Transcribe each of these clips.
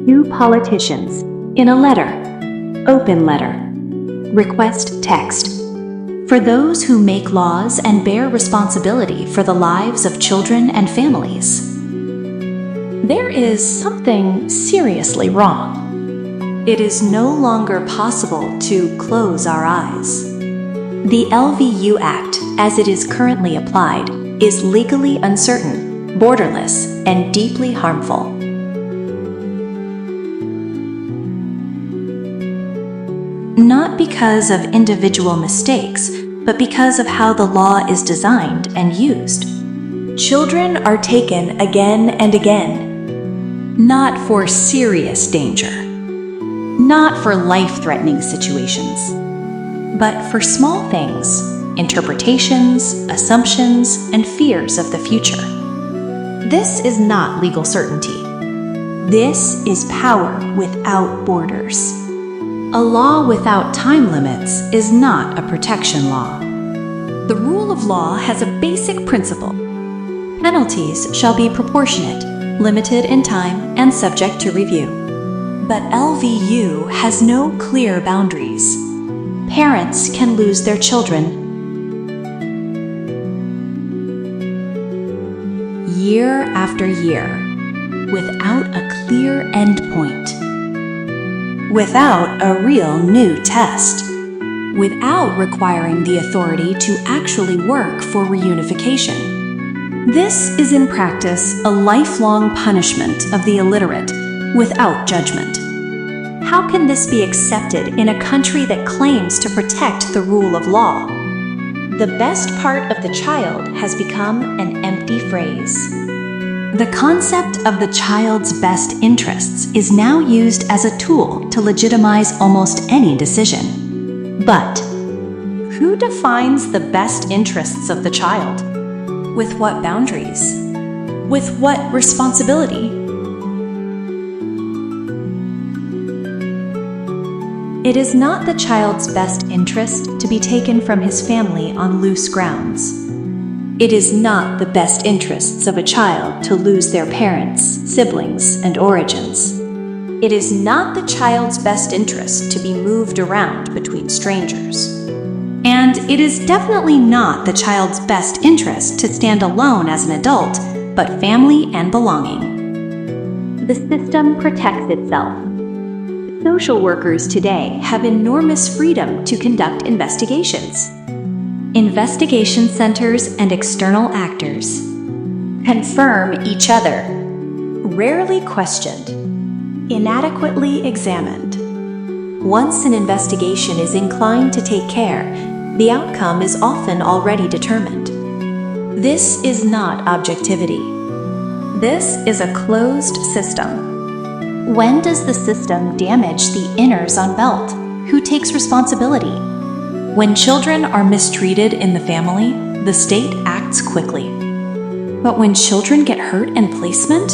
Two politicians in a letter. Open letter. Request text. For those who make laws and bear responsibility for the lives of children and families. There is something seriously wrong. It is no longer possible to close our eyes. The LVU Act, as it is currently applied, is legally uncertain, borderless, and deeply harmful. Not because of individual mistakes, but because of how the law is designed and used. Children are taken again and again, not for serious danger, not for life-threatening situations, but for small things, interpretations, assumptions, and fears of the future. This is not legal certainty. This is power without borders. A law without time limits is not a protection law. The rule of law has a basic principle. Penalties shall be proportionate, limited in time, and subject to review. But LVU has no clear boundaries. Parents can lose their children year after year without a clear endpoint. Without a real new test, without requiring the authority to actually work for reunification. This is in practice a lifelong punishment of the illiterate without judgment. How can this be accepted in a country that claims to protect the rule of law? The best part of the child has become an empty phrase. The concept of the child's best interests is now used as a tool to legitimize almost any decision. But who defines the best interests of the child? With what boundaries? With what responsibility? It is not the child's best interest to be taken from his family on loose grounds. It is not the best interests of a child to lose their parents, siblings, and origins. It is not the child's best interest to be moved around between strangers. And it is definitely not the child's best interest to stand alone as an adult, but family and belonging. The system protects itself. Social workers today have enormous freedom to conduct investigations. Investigation centers and external actors confirm each other, rarely questioned, inadequately examined. Once an investigation is inclined to take care, the outcome is often already determined. This is not objectivity. This is a closed system. When does the system damage the inners unbelt? Who takes responsibility? When children are mistreated in the family, the state acts quickly. But when children get hurt in placement?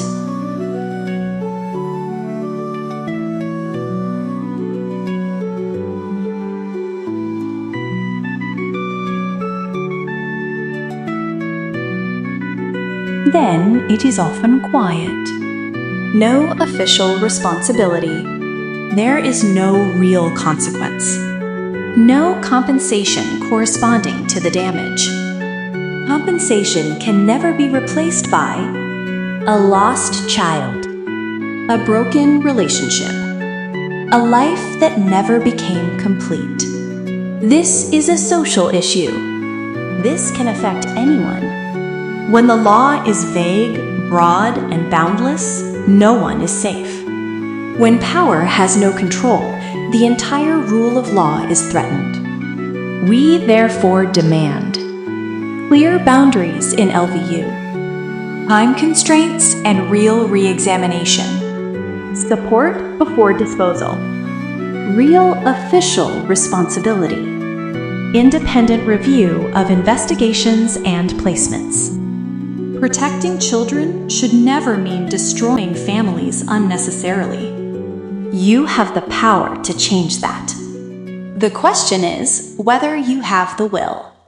Then it is often quiet. No official responsibility. There is no real consequence. No compensation corresponding to the damage. Compensation can never be replaced by a lost child, a broken relationship, a life that never became complete. This is a social issue. This can affect anyone. When the law is vague, broad, and boundless, no one is safe. When power has no control, the entire rule of law is threatened. We therefore demand clear boundaries in LVU, time constraints and real re-examination, support before disposal, real official responsibility, independent review of investigations and placements. Protecting children should never mean destroying families unnecessarily. You have the power to change that. The question is whether you have the will.